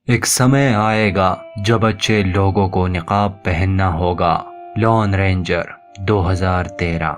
ایک سمے آئے گا جب اچھے لوگوں کو نقاب پہننا ہوگا۔ Loan ranger 2013۔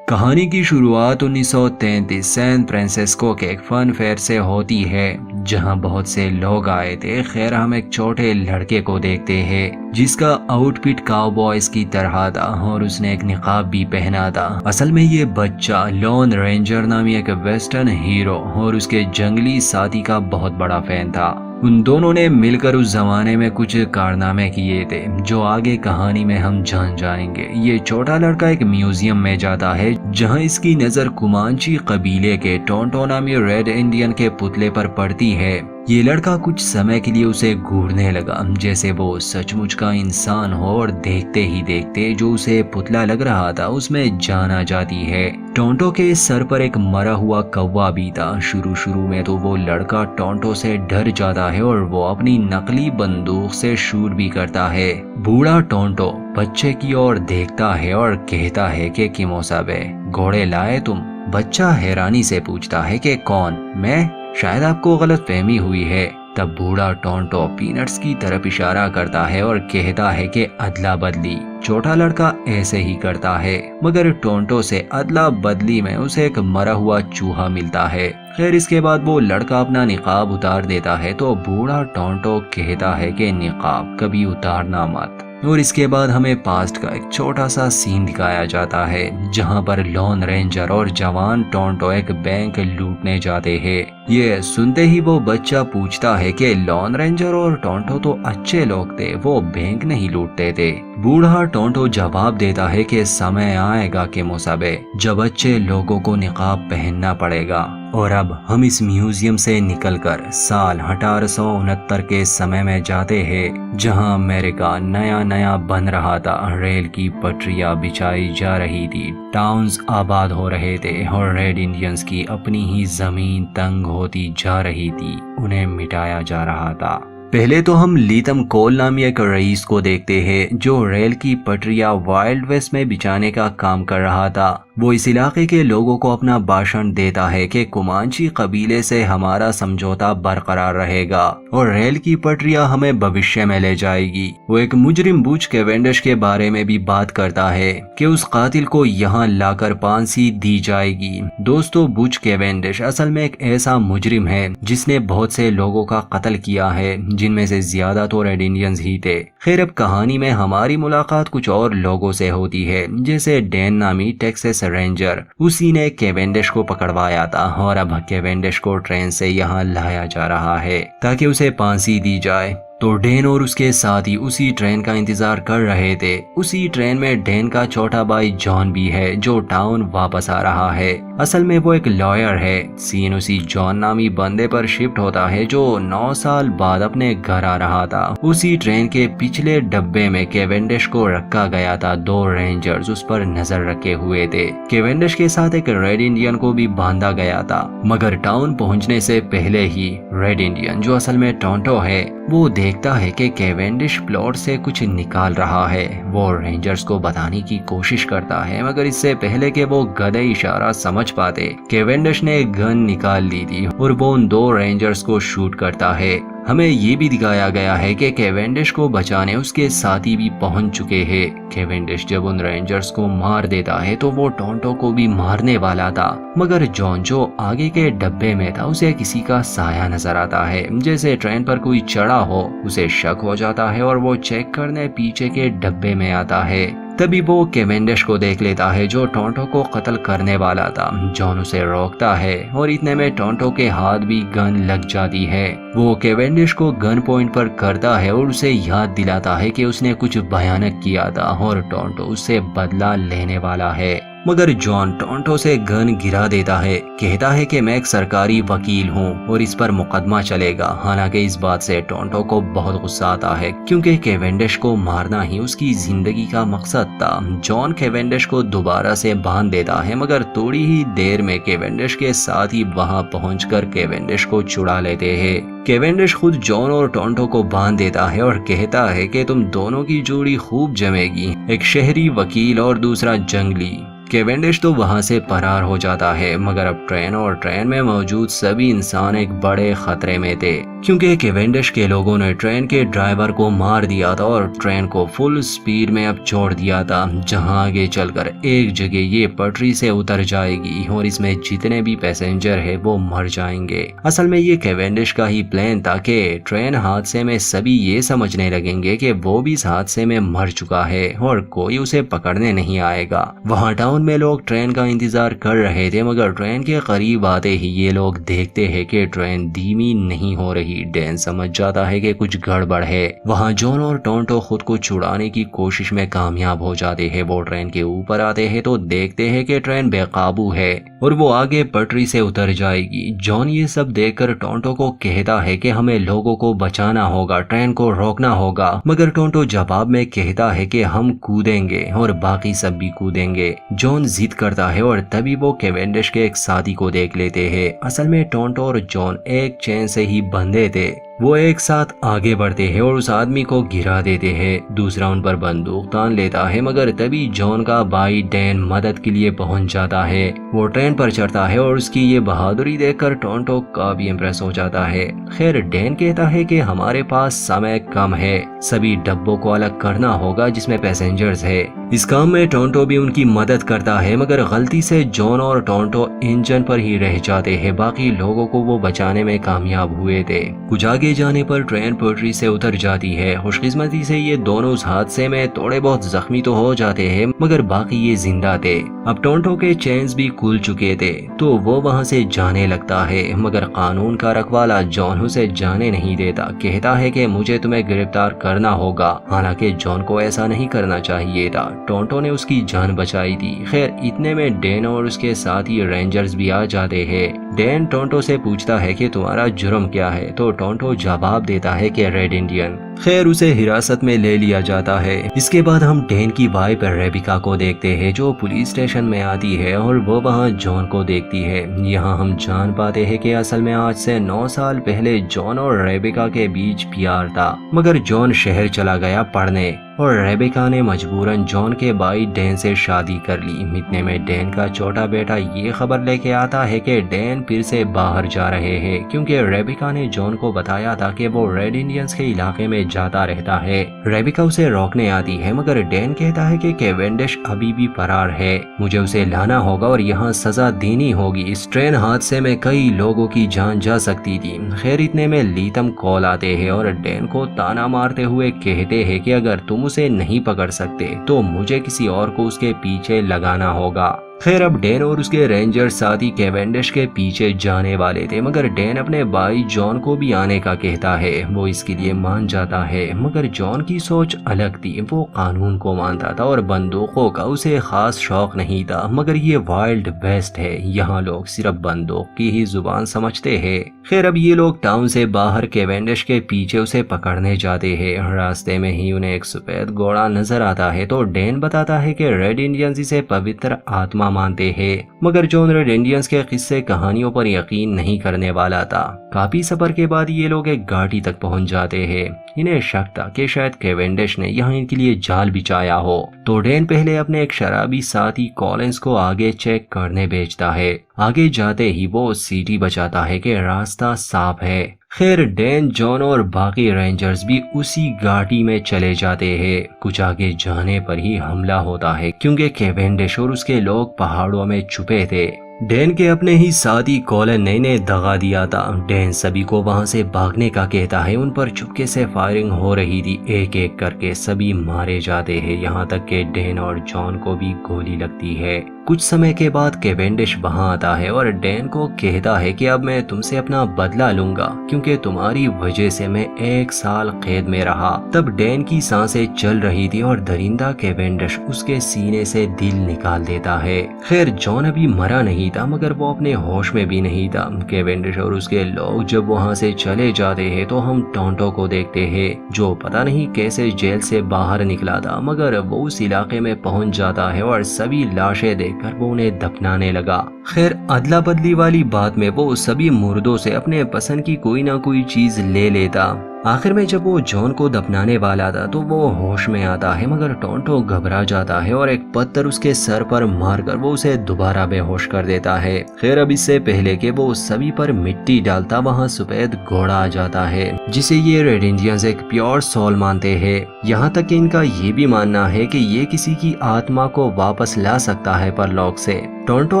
کہانی کی شروعات 1933 سین فرانسسکو کے ایک فن فیئر سے ہوتی ہے، جہاں بہت سے لوگ آئے تھے۔ خیر ہم ایک چھوٹے لڑکے کو دیکھتے ہیں جس کا آؤٹ فٹ کاؤ بوائز کی طرح تھا اور اس نے ایک نقاب بھی پہنا تھا۔ اصل میں یہ بچہ لون رینجر نامی ایک ویسٹرن ہیرو اور اس کے جنگلی ساتھی کا بہت بڑا فین تھا۔ ان دونوں نے مل کر اس زمانے میں کچھ کارنامے کیے تھے جو آگے کہانی میں ہم جان جائیں گے۔ یہ چھوٹا لڑکا ایک میوزیم میں جاتا ہے جہاں اس کی نظر کومانچی قبیلے کے ٹونٹو نامی ریڈ انڈین کے پتلے پر پڑتی ہے۔ یہ لڑکا کچھ سمے کے لیے اسے گھورنے لگا جیسے وہ سچ مچ کا انسان ہو، اور دیکھتے ہی دیکھتے جو اسے پتلا لگ رہا تھا اس میں جان آ جاتی ہے۔ ٹونٹو کے سر پر ایک مرا ہوا کوا بھی تھا۔ شروع میں تو وہ لڑکا ٹونٹو سے ڈر جاتا ہے اور وہ اپنی نقلی بندوق سے شوٹ بھی کرتا ہے۔ بوڑھا ٹونٹو بچے کی اور دیکھتا ہے اور کہتا ہے کہ کیموساب ہے، گھوڑے لائے تم؟ بچہ حیرانی سے پوچھتا ہے کہ کون؟ میں؟ شاید آپ کو غلط فہمی ہوئی ہے۔ تب بوڑھا ٹونٹو پینٹس کی طرف اشارہ کرتا ہے اور کہتا ہے کہ ادلا بدلی۔ چھوٹا لڑکا ایسے ہی کرتا ہے، مگر ٹونٹو سے ادلا بدلی میں اسے ایک مرا ہوا چوہا ملتا ہے۔ خیر اس کے بعد وہ لڑکا اپنا نقاب اتار دیتا ہے تو بوڑھا ٹونٹو کہتا ہے کہ نقاب کبھی اتارنا مت۔ اور اس کے بعد ہمیں پاسٹ کا ایک چھوٹا سا سین دکھایا جاتا ہے جہاں پر لون رینجر اور جوان ٹونٹو ایک بینک لوٹنے جاتے ہیں۔ یہ سنتے ہی وہ بچہ پوچھتا ہے کہ لون رینجر اور ٹونٹو تو اچھے لوگ تھے، وہ بینک نہیں لوٹتے تھے۔ بوڑھا ٹونٹو جواب دیتا ہے کہ سمے آئے گا کہ مسابے جب اچھے لوگوں کو نقاب پہننا پڑے گا۔ اور اب ہم اس میوزیم سے نکل کر سال 1869 کے سمے میں جاتے ہیں جہاں امریکہ نیا بن رہا تھا۔ ریل کی پٹریاں بچھائی جا رہی تھی، ٹاؤنز آباد ہو رہے تھے اور ریڈ انڈینز کی اپنی ہی زمین تنگ ہوتی جا رہی تھی، انہیں مٹایا جا رہا تھا۔ پہلے تو ہم لیتم کول نامی ایک رئیس کو دیکھتے ہیں جو ریل کی پٹریاں وائلڈ ویسٹ میں بچھانے کا کام کر رہا تھا۔ وہ اس علاقے کے لوگوں کو اپنا بھاشن دیتا ہے کہ کومانچی قبیلے سے ہمارا سمجھوتا برقرار رہے گا اور ریل کی پٹریاں ہمیں بھوشیہ میں لے جائے گی۔ وہ ایک مجرم بوچ کیونڈش کے بارے میں بھی بات کرتا ہے کہ اس قاتل کو یہاں لا کر پھانسی دی جائے گی۔ دوستو بوچ کیونڈش اصل میں ایک ایسا مجرم ہے جس نے بہت سے لوگوں کا قتل کیا ہے، جن میں سے زیادہ تو ریڈ انڈینز ہی تھے۔ خیر اب کہانی میں ہماری ملاقات کچھ اور لوگوں سے ہوتی ہے، جیسے ڈین نامی ٹیکسس رینجر۔ اسی نے کیونڈش کو پکڑوایا تھا اور اب کیونڈش کو ٹرین سے یہاں لایا جا رہا ہے تاکہ اسے پھانسی دی جائے۔ تو ڈین اور اس کے ساتھی اسی ٹرین کا انتظار کر رہے تھے۔ اسی ٹرین میں ڈین کا چھوٹا بھائی جان بھی ہے جو ٹاؤن واپس آ رہا ہے۔ اصل میں وہ ایک لائر ہے۔ سین اسی جان نامی بندے پر شفٹ ہوتا ہے جو 9 سال بعد اپنے گھر آ رہا تھا۔ اسی ٹرین کے پچھلے ڈبے میں کیونڈش کو رکھا گیا تھا، 2 رینجرز اس پر نظر رکھے ہوئے تھے۔ کیونڈش کے ساتھ ایک ریڈ انڈین کو بھی باندھا گیا تھا، مگر ٹاؤن پہنچنے سے پہلے ہی ریڈ انڈین جو اصل میں ٹونٹو ہے وہ دیکھتا ہے کہ کیونڈش پلاٹ سے کچھ نکال رہا ہے۔ وہ رینجرز کو بتانے کی کوشش کرتا ہے، مگر اس سے پہلے کہ وہ گدھے اشارہ سمجھ پاتے کیونڈش نے ایک گن نکال لی تھی اور وہ ان 2 رینجرز کو شوٹ کرتا ہے۔ ہمیں یہ بھی دکھایا گیا ہے کہ کیونڈش کو بچانے اس کے ساتھی بھی پہنچ چکے ہیں۔ کیونڈش جب ان رینجرز کو مار دیتا ہے تو وہ ٹونٹو کو بھی مارنے والا تھا، مگر جان جو آگے کے ڈبے میں تھا اسے کسی کا سایہ نظر آتا ہے، جیسے ٹرین پر کوئی چڑھا ہو۔ اسے شک ہو جاتا ہے اور وہ چیک کرنے پیچھے کے ڈبے میں آتا ہے۔ تبھی وہ کیونڈش کو دیکھ لیتا ہے جو ٹونٹو کو قتل کرنے والا تھا۔ جان اسے روکتا ہے اور اتنے میں ٹونٹو کے ہاتھ بھی گن لگ جاتی ہے۔ وہ کیونڈش کو گن پوائنٹ پر کرتا ہے اور اسے یاد دلاتا ہے کہ اس نے کچھ بھیانک کیا تھا اور ٹونٹو اس سے بدلہ لینے والا ہے، مگر جان ٹونٹو سے گن گرا دیتا ہے، کہتا ہے کہ میں ایک سرکاری وکیل ہوں اور اس پر مقدمہ چلے گا۔ حالانکہ اس بات سے ٹونٹو کو بہت غصہ آتا ہے کیونکہ کیونڈش کو مارنا ہی اس کی زندگی کا مقصد تھا۔ جان کیونڈش کو دوبارہ سے باندھ دیتا ہے، مگر تھوڑی ہی دیر میں کیونڈش کے ساتھ ہی وہاں پہنچ کر کیونڈش کو چھڑا لیتے ہیں۔ کیونڈش خود جان اور ٹونٹو کو باندھ دیتا ہے اور کہتا ہے کہ تم دونوں کی جوڑی خوب جمے گی، ایک شہری وکیل اور دوسرا جنگلی۔ کیونڈش تو وہاں سے فرار ہو جاتا ہے، مگر اب ٹرین میں موجود سبھی انسان ایک بڑے خطرے میں تھے، کیونکہ کیونڈش کے لوگوں نے ٹرین کے ڈرائیور کو مار دیا تھا اور ٹرین کو فل سپیڈ میں اب چھوڑ دیا تھا، جہاں آگے چل کر ایک جگہ یہ پٹری سے اتر جائے گی اور اس میں جتنے بھی پیسنجر ہیں وہ مر جائیں گے۔ اصل میں یہ کیونڈش کا ہی پلان تھا کہ ٹرین حادثے میں سبھی یہ سمجھنے لگیں گے کہ وہ بھی اس حادثے میں مر چکا ہے اور کوئی اسے پکڑنے نہیں آئے گا۔ وہاں ٹاؤن میں لوگ ٹرین کا انتظار کر رہے تھے، مگر ٹرین کے قریب آتے ہی یہ لوگ دیکھتے ہیں کہ ٹرین دھیمی نہیں ہو رہی۔ ڈین سمجھ جاتا ہے کہ کچھ گڑبڑ ہے۔ وہاں جون اور ٹونٹو خود کو چھڑانے کی کوشش میں کامیاب ہو جاتے ہیں۔ وہ ٹرین کے اوپر آتے ہیں تو دیکھتے ہیں کہ ٹرین بے قابو ہے اور وہ آگے پٹری سے اتر جائے گی۔ جون یہ سب دیکھ کر ٹونٹو کو کہتا ہے کہ ہمیں لوگوں کو بچانا ہوگا، ٹرین کو روکنا ہوگا، مگر ٹونٹو جواب میں کہتا ہے کہ ہم کودیں گے اور باقی سب بھی کودیں گے۔ جون ضد کرتا ہے اور تبھی وہ کیونڈش کے ایک ساتھی کو دیکھ لیتے ہیں۔ اصل میں ٹونٹو اور جون ایک چین سے ہی بندھے تھے۔ وہ ایک ساتھ آگے بڑھتے ہیں اور اس آدمی کو گرا دیتے ہیں۔ دوسرا ان پر بندوق تان لیتا ہے، مگر تبھی جون کا بھائی ڈین مدد کے لیے پہنچ جاتا ہے۔ وہ ٹرین پر چڑھتا ہے اور اس کی یہ بہادری دیکھ کر ٹونٹو کافی امپریس ہو جاتا ہے۔ خیر ڈین کہتا ہے کہ ہمارے پاس سمے کم ہے، سبھی ڈبوں کو الگ کرنا ہوگا جس میں پیسنجرز ہے۔ اس کام میں ٹونٹو بھی ان کی مدد کرتا ہے، مگر غلطی سے جون اور ٹونٹو انجن پر ہی رہ جاتے ہیں۔ باقی لوگوں کو وہ بچانے میں کامیاب ہوئے تھے۔ کچھ آگے جانے پر ٹرین پٹری سے اتر جاتی ہے۔ خوش قسمتی سے یہ دونوں اس حادثے میں تھوڑے بہت زخمی تو ہو جاتے ہیں، مگر باقی یہ زندہ تھے۔ اب ٹونٹو کے چینز بھی کھل چکے تھے تو وہ وہاں سے جانے لگتا ہے، مگر قانون کا رکھوالا جون اسے جانے نہیں دیتا۔ کہتا ہے کہ مجھے تمہیں گرفتار کرنا ہوگا، حالانکہ جون کو ایسا نہیں کرنا چاہیے تھا۔ ٹونٹو نے اس کی جان بچائی تھی۔ خیر اتنے میں ڈین اور اس کے ساتھی رینجرز بھی آ جاتے ہیں۔ ڈین ٹونٹو سے پوچھتا ہے کہ تمہارا جرم کیا ہے، تو ٹونٹو جواب دیتا ہے کہ ریڈ انڈین۔ خیر اسے حراست میں لے لیا جاتا ہے۔ اس کے بعد ہم ڈین کی وائف ریبیکا کو دیکھتے ہیں جو پولیس اسٹیشن میں آتی ہے اور وہ وہاں جون کو دیکھتی ہے۔ یہاں ہم جان پاتے ہیں کہ اصل میں آج سے 9 سال پہلے جون اور ریبیکا کے بیچ پیار تھا، مگر جون شہر چلا گیا پڑھنے اور ریبیکا نے مجبوراً جون کے بھائی ڈین سے شادی کر لی۔ اتنے میں ڈین کا چھوٹا بیٹا یہ خبر لے کے آتا ہے کہ ڈین پھر سے باہر جا رہے ہیں، کیونکہ ریبیکا نے جون کو بتایا تھا کہ وہ ریڈ انڈینز کے علاقے میں جاتا رہتا ہے۔ ریبیکا اسے روکنے آتی ہے، مگر ڈین کہتا ہے کہ کیونڈش ابھی بھی فرار ہے، مجھے اسے لانا ہوگا اور یہاں سزا دینی ہوگی۔ اس ٹرین حادثے میں کئی لوگوں کی جان جا سکتی تھی۔ خیر اتنے میں لیتم کال آتے ہیں اور ڈین کو تانا مارتے ہوئے کہتے ہیں کہ اگر تم اسے نہیں پکڑ سکتے تو مجھے کسی اور کو اس کے پیچھے لگانا ہوگا۔ خیر اب ڈین اور اس کے رینجر ساتھی کیونڈش کے پیچھے جانے والے تھے، مگر ڈین اپنے بھائی جون کو بھی آنے کا کہتا ہے۔ وہ اس کے لیے مان جاتا ہے، مگر جون کی سوچ الگ تھی۔ وہ قانون کو مانتا تھا اور بندوقوں کا اسے خاص شوق نہیں تھا، مگر یہ وائلڈ ویسٹ ہے، یہاں لوگ صرف بندوق کی ہی زبان سمجھتے ہیں۔ خیر اب یہ لوگ ٹاؤن سے باہر کیونڈش کے پیچھے اسے پکڑنے جاتے ہیں۔ راستے میں ہی انہیں ایک سفید گھوڑا نظر آتا ہے تو ڈین بتاتا ہے کہ ریڈ انڈینز اسے پوتر آتما مانتے ہیں، مگر جون ریڈ انڈینز کے قصے کہانیوں پر یقین نہیں کرنے والا تھا۔ کافی سفر کے بعد یہ لوگ ایک گاڑی تک پہنچ جاتے ہیں۔ انہیں شک تھا کہ شاید کیونڈش نے یہاں ان کے لیے جال بچھایا ہو، تو ڈین پہلے اپنے ایک شرابی ساتھی کولنز کو آگے چیک کرنے بھیجتا ہے۔ آگے جاتے ہی وہ سیٹی بچاتا ہے کہ راستہ صاف ہے۔ خیر ڈین، جون اور باقی رینجرز بھی اسی گاڑی میں چلے جاتے ہیں۔ کچھ آگے جانے پر ہی حملہ ہوتا ہے، کیونکہ کیونڈش اور اس کے لوگ پہاڑوں میں چھپے تھے۔ ڈین کے اپنے ہی ساتھی کولن نے انہیں دغا دیا تھا۔ ڈین سبھی کو وہاں سے بھاگنے کا کہتا ہے۔ ان پر چپکے سے فائرنگ ہو رہی تھی، ایک ایک کر کے سبھی مارے جاتے ہیں، یہاں تک کہ ڈین اور جون کو بھی گولی لگتی ہے۔ کچھ سمے کے بعد کیونڈش وہاں آتا ہے اور ڈین کو کہتا ہے کہ اب میں تم سے اپنا بدلہ لوں گا، کیونکہ تمہاری وجہ سے میں 1 سال قید میں رہا۔ تب ڈین کی سانسیں چل رہی تھی اور درندہ کیونڈش اس کے سینے سے دل نکال دیتا ہے۔ خیر جون ابھی مرا نہیں تھا، مگر وہ اپنے ہوش میں بھی نہیں تھا۔ کیونڈش اور اس کے لوگ جب وہاں سے چلے جاتے ہیں تو ہم ٹونٹو کو دیکھتے ہیں، جو پتہ نہیں کیسے جیل سے باہر نکلا تھا، مگر وہ اس علاقے میں پہنچ جاتا ہے اور سبھی لاشیں دیکھ کر وہ انہیں دفنانے لگا۔ خیر ادلا بدلی والی بات میں وہ سبھی مردوں سے اپنے پسند کی کوئی نہ کوئی چیز لے لیتا۔ آخر میں جب وہ جان کو دفنانے والا تھا تو وہ ہوش میں آتا ہے، مگر ٹونٹو گھبرا جاتا ہے اور ایک پتھر اس کے سر پر مار کر وہ اسے دوبارہ بے ہوش کر دیتا ہے۔ خیر اب اس سے پہلے کہ وہ سبھی پر مٹی ڈالتا وہاں سفید گھوڑا آ جاتا ہے جسے یہ ریڈ انڈینز ایک پیور سول مانتے ہیں، یہاں تک کہ ان کا یہ بھی ماننا ہے کہ یہ کسی کی آتما کو واپس لا سکتا ہے پرلوک سے۔ ٹونٹو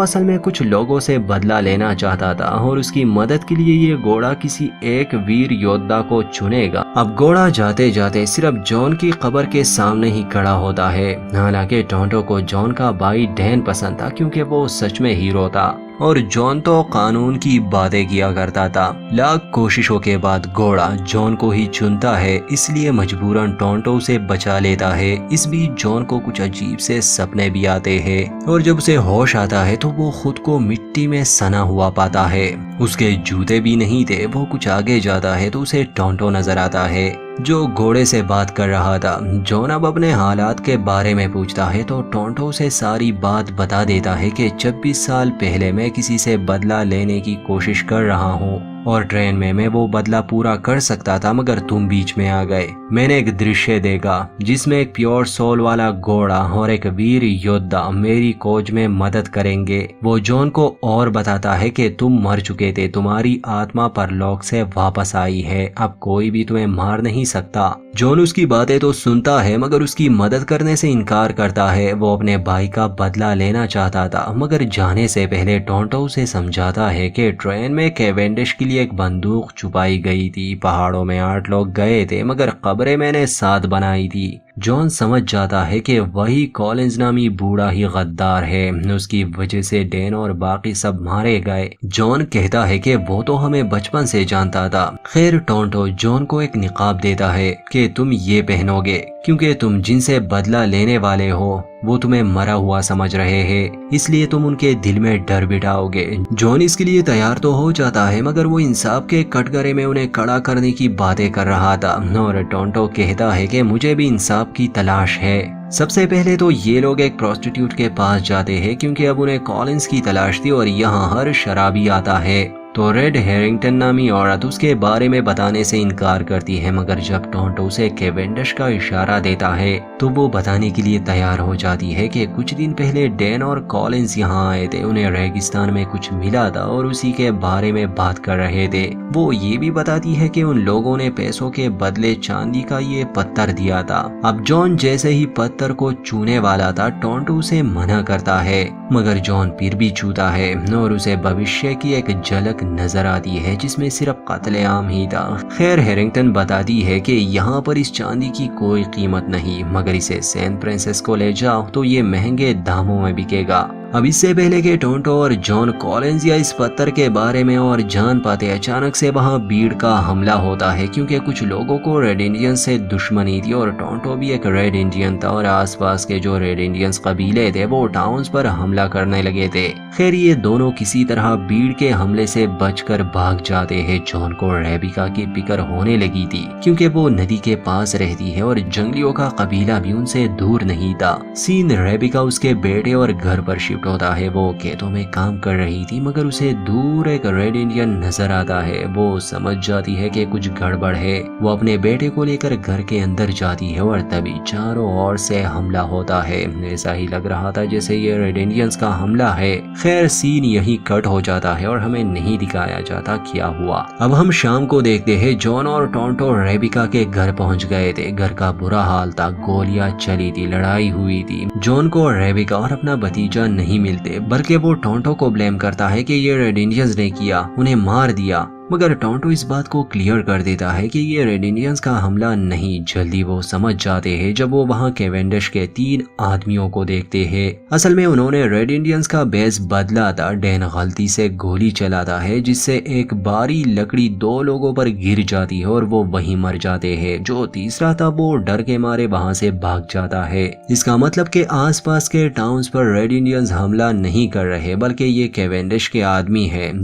اصل میں کچھ لوگوں سے بدلہ لینا چاہتا تھا اور اس کی مدد کے لیے یہ گھوڑا کسی ایک ویر یودھا کو چنے گا۔ اب گھوڑا جاتے جاتے صرف جان کی قبر کے سامنے ہی کھڑا ہوتا ہے، حالانکہ ٹونٹو کو جان کا بھائی ڈین پسند تھا کیونکہ وہ سچ میں ہیرو تھا اور جان تو قانون کی باتیں کیا کرتا تھا۔ لاکھ کوششوں کے بعد گھوڑا جان کو ہی چنتا ہے، اس لیے مجبوراً ٹونٹو سے بچا لیتا ہے۔ اس بیچ جان کو کچھ عجیب سے سپنے بھی آتے ہیں اور جب اسے ہوش آتا ہے تو وہ خود کو مٹی میں سنا ہوا پاتا ہے۔ اس کے جوتے بھی نہیں تھے۔ وہ کچھ آگے جاتا ہے تو اسے ٹونٹو نظر آتا ہے جو گھوڑے سے بات کر رہا تھا۔ جان اب اپنے حالات کے بارے میں پوچھتا ہے تو ٹونٹو سے ساری بات بتا دیتا ہے کہ 26 سال پہلے میں کسی سے بدلہ لینے کی کوشش کر رہا ہوں اور ٹرین میں وہ بدلہ پورا کر سکتا تھا، مگر تم بیچ میں آ گئے۔ میں نے ایک درشیہ دیکھا جس میں ایک پیور سول والا گھوڑا اور ایک ویر یودھا میری کوچ میں مدد کریں گے۔ وہ جان کو اور بتاتا ہے کہ تم مر چکے تھے، تمہاری آتما پرلوک سے واپس آئی ہے، اب کوئی بھی تمہیں مار نہیں سکتا۔ جان اس کی باتیں تو سنتا ہے مگر اس کی مدد کرنے سے انکار کرتا ہے۔ وہ اپنے بھائی کا بدلہ لینا چاہتا تھا مگر جانے سے پہلے ٹونٹو اسے سمجھاتا ہے کہ ٹرین میں کیونڈش کے لیے ایک بندوق چھپائی گئی تھی، پہاڑوں میں 8 لوگ گئے تھے مگر قبریں میں نے 7 بنائی تھی۔ جان سمجھ جاتا ہے کہ وہی کولنز نامی بوڑھا ہی غدار ہے، اس کی وجہ سے ڈین اور باقی سب مارے گئے۔ جان کہتا ہے کہ وہ تو ہمیں بچپن سے جانتا تھا۔ خیر ٹونٹو جان کو ایک نقاب دیتا ہے کہ تم یہ پہنو گے کیونکہ تم جن سے بدلہ لینے والے ہو وہ تمہیں مرا ہوا سمجھ رہے ہیں، اس لیے تم ان کے دل میں ڈر بٹھاؤ گے۔ جان اس کے لیے تیار تو ہو جاتا ہے مگر وہ انصاف کے کٹگرے میں انہیں کڑا کرنے کی باتیں کر رہا تھا اور ٹونٹو کہتا ہے کہ مجھے بھی انصاف کی تلاش ہے۔ سب سے پہلے تو یہ لوگ ایک پروسٹیٹیوٹ کے پاس جاتے ہیں کیونکہ اب انہیں کولنز کی تلاش تھی اور یہاں ہر شرابی آتا ہے تو ریڈ ہیرنگٹن نامی عورت اس کے بارے میں بتانے سے انکار کرتی ہے، مگر جب ٹونٹو اسے کیونڈش کا اشارہ دیتا ہے تو وہ بتانے کے لیے تیار ہو جاتی ہے کہ کچھ دن پہلے ڈین اور کولنز یہاں آئے تھے، انہیں ریگستان میں کچھ ملا تھا اور اسی کے بارے میں بات کر رہے تھے۔ وہ یہ بھی بتاتی ہے کہ ان لوگوں نے پیسوں کے بدلے چاندی کا یہ پتھر دیا تھا۔ اب جان جیسے ہی پتھر کو چھونے والا تھا ٹونٹو اسے منع کرتا ہے مگر جان پھر بھی چھوتا ہے اور اسے بھوشیہ کی ایک جھلک نظر آتی ہے جس میں صرف قتل عام ہی تھا۔ خیر ہیرنگٹن بتاتی ہے کہ یہاں پر اس چاندی کی کوئی قیمت نہیں مگر اسے سین فرانسسکو لے جاؤ تو یہ مہنگے داموں میں بکے گا۔ اب اس سے پہلے کہ ٹونٹو اور جان کولنز یا اس پتھر کے بارے میں اور جان پاتے اچانک سے وہاں بھیڑ کا حملہ ہوتا ہے کیونکہ کچھ لوگوں کو ریڈ انڈین سے دشمنی تھی اور ٹونٹو بھی ایک ریڈ انڈین تھا اور آس پاس کے جو ریڈ انڈینز قبیلے تھے وہ ٹاؤنز پر حملہ کرنے لگے تھے۔ خیر یہ دونوں کسی طرح بھیڑ کے حملے سے بچ کر بھاگ جاتے ہیں۔ جان کو ریبیکا کی فکر ہونے لگی تھی کیونکہ وہ ندی کے پاس رہتی ہے اور جنگلیوں کا قبیلہ بھی ان سے دور نہیں تھا۔ سین ریبیکا اس کے بیٹے اور گھر پر شفٹ ہوتا ہے۔ وہ کھیتوں میں کام کر رہی تھی مگر اسے دور ایک ریڈ انڈین نظر آتا ہے۔ وہ سمجھ جاتی ہے کہ کچھ گڑبڑ ہے۔ وہ اپنے بیٹے کو لے کر گھر کے اندر جاتی ہے اور تبھی چاروں اور سے حملہ ہوتا ہے۔ ایسا ہی لگ رہا تھا جیسے یہ ریڈ انڈینز کا حملہ ہے۔ خیر سین یہی کٹ ہو جاتا ہے اور ہمیں نہیں دکھایا جاتا کیا ہوا۔ اب ہم شام کو دیکھتے ہیں جان اور ٹونٹو ریبیکا کے گھر پہنچ گئے تھے۔ گھر کا برا حال تھا، گولیاں چلی تھی، لڑائی ہوئی تھی۔ جان کو ریبیکا اور اپنا بھتیجا نہیں ملتے بلکہ وہ ٹونٹو کو بلیم کرتا ہے کہ یہ ریڈ انڈینز نے کیا، انہیں مار دیا، مگر ٹونٹو اس بات کو کلیئر کر دیتا ہے کہ یہ ریڈ انڈینز کا حملہ نہیں۔ جلدی وہ سمجھ جاتے ہیں جب وہ وہاں کیونڈش کے 3 آدمیوں کو دیکھتے ہیں۔ اصل میں انہوں نے ریڈ انڈینز کا بیس بدلا تھا۔ ڈین غلطی سے گولی چلاتا ہے جس سے ایک باری لکڑی 2 لوگوں پر گر جاتی ہے اور وہ وہیں مر جاتے ہیں۔ جو تیسرا تھا وہ ڈر کے مارے وہاں سے بھاگ جاتا ہے۔ اس کا مطلب کہ آس پاس کے ٹاؤنز پر ریڈ انڈینز حملہ نہیں کر رہے بلکہ یہ کیونڈش کے آدمی ہیں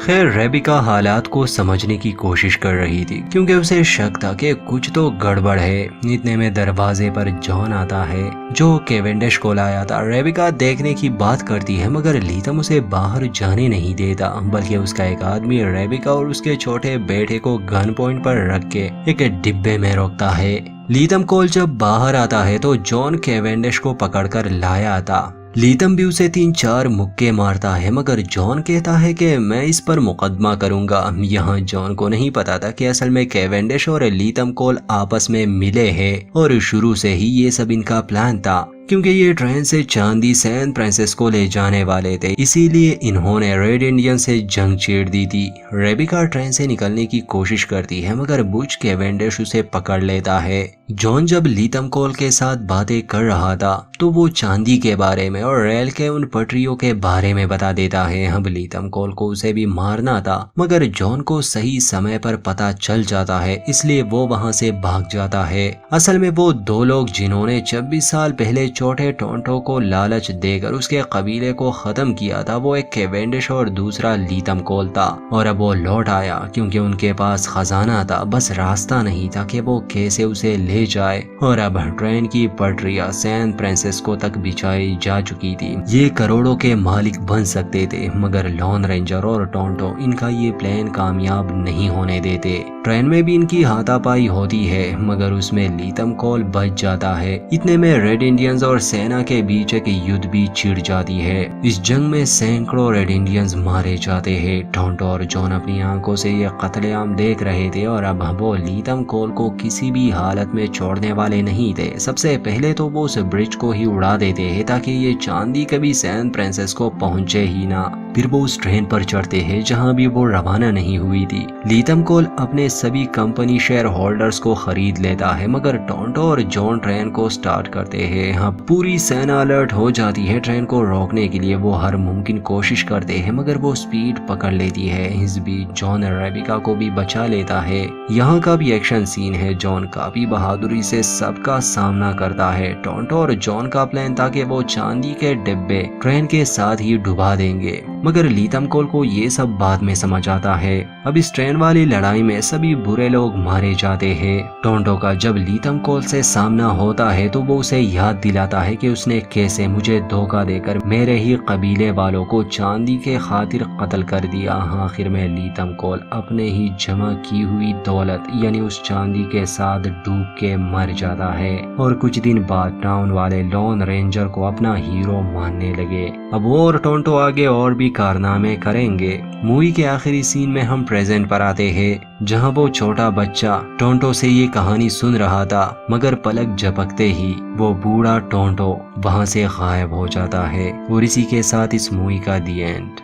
خیر ریبیکا حالات کو سمجھنے کی کوشش کر رہی تھی کیونکہ اسے شک تھا کہ کچھ تو گڑبڑ ہے۔ اتنے میں دروازے پر جان آتا ہے جو کیونڈش کو لایا تھا۔ ریبیکا دیکھنے کی بات کرتی ہے مگر لیتم اسے باہر جانے نہیں دیتا، بلکہ اس کا ایک آدمی ریبیکا اور اس کے چھوٹے بیٹے کو گن پوائنٹ پر رکھ کے ایک ڈبے میں روکتا ہے۔ لیتم کول جب باہر آتا ہے تو جان کیونڈش کو پکڑ کر لایا تھا۔ لیتم بھی اسے 3-4 مکے مارتا ہے مگر جان کہتا ہے کہ میں اس پر مقدمہ کروں گا۔ یہاں جان کو نہیں پتا تھا کہ اصل میں کیونڈش اور لیتم کول آپس میں ملے ہیں اور شروع سے ہی یہ سب ان کا پلان تھا، کیونکہ یہ ٹرین سے چاندی سین فرانسسکو لے جانے والے تھے، اسی لیے انہوں نے ریڈ انڈین سے جنگ چھیڑ دی تھی۔ ریبیکا ٹرین سے نکلنے کی کوشش کرتی ہے مگر بچ کیونڈش اسے پکڑ لیتا ہے۔ جان جب لیتم کول کے ساتھ باتیں کر رہا تھا تو وہ چاندی کے بارے میں اور ریل کے ان پٹریوں کے بارے میں بتا دیتا ہے۔ اب لیتم کول کو اسے بھی مارنا تھا مگر جان کو صحیح سمے پر پتا چل جاتا ہے، اس لیے وہ وہاں سے بھاگ جاتا ہے۔ اصل میں وہ دو لوگ جنہوں نے 26 سال پہلے چھوٹے ٹونٹو کو لالچ دے کر اس کے قبیلے کو ختم کیا تھا، وہ ایک کیونڈش اور دوسرا لیتم کول تھا، اور اب وہ لوٹ آیا کیونکہ ان کے پاس خزانہ تھا، بس راستہ نہیں تھا کہ وہ کیسے اسے لے جائے۔ اور اب ٹرین کی پٹریاں سین فرانسسکو تک بچھائی جا چکی تھی، یہ کروڑوں کے مالک بن سکتے تھے مگر لون رینجر اور ٹونٹو ان کا یہ پلان کامیاب نہیں ہونے دیتے۔ ٹرین میں بھی ان کی ہاتھا پائی ہوتی ہے مگر اس میں لیتم کول بچ جاتا ہے۔ اتنے میں ریڈ انڈینز اور سینا کے بیچ ایک یدھ بھی چھڑ جاتی ہے۔ اس جنگ میں سینکڑوں ریڈ انڈینز مارے جاتے ہیں۔ ٹونٹو اور جان اپنی آنکھوں سے یہ قتل عام دیکھ رہے تھے اور اب وہ لیتم کول کو کسی بھی حالت میں چھوڑنے والے نہیں تھے۔ سب سے پہلے تو وہ اس برج کو ہی اڑا دیتے ہیں تاکہ یہ چاندی کبھی سین فرانسسکو پہنچے ہی نہ۔ پھر وہ اس ٹرین پر چڑھتے ہیں جہاں بھی وہ روانہ نہیں ہوئی تھی۔ لیتم کول اپنے سبھی کمپنی شیئر ہولڈرز کو خرید لیتا ہے مگر ٹونٹو اور جان ٹرین کو سٹارٹ کرتے ہیں۔ ہاں پوری سینا الرٹ ہو جاتی ہے ٹرین کو روکنے کے لیے، وہ ہر ممکن کوشش کرتے ہیں مگر وہ سپیڈ پکڑ لیتی ہے۔ اس بیچ جان ریبیکا کو بھی بچا لیتا ہے۔ یہاں کا بھی ایکشن سین ہے، جان کافی بہادری سے سب کا سامنا کرتا ہے۔ ٹونٹو اور جان کا پلان تھا کہ وہ چاندی کے ڈبے ٹرین کے ساتھ ہی ڈبا دیں گے مگر لیتم کول کو یہ سب بعد میں سمجھ آتا ہے۔ اب اس ٹرین والی لڑائی میں سبھی برے لوگ مارے جاتے ہیں۔ ٹونٹو کا جب لیتم کول سے سامنا ہوتا ہے تو وہ اسے یاد دلاتا ہے کہ اس نے کیسے مجھے دھوکہ دے کر میرے ہی قبیلے والوں کو چاندی کے خاطر قتل کر دیا۔ آخر میں لیتم کول اپنے ہی جمع کی ہوئی دولت یعنی اس چاندی کے ساتھ ڈوب کے مر جاتا ہے اور کچھ دن بعد ٹاؤن والے لون رینجر کو اپنا ہیرو ماننے لگے۔ اب وہ اور ٹونٹو آگے اور بھی کارنامے کریں گے۔ مووی کے آخری سین میں ہم پریزنٹ پر آتے ہیں جہاں وہ چھوٹا بچہ ٹونٹو سے یہ کہانی سن رہا تھا مگر پلک جھپکتے ہی وہ بوڑھا ٹونٹو وہاں سے غائب ہو جاتا ہے۔ اور اسی کے ساتھ اس مووی کا دی اینڈ۔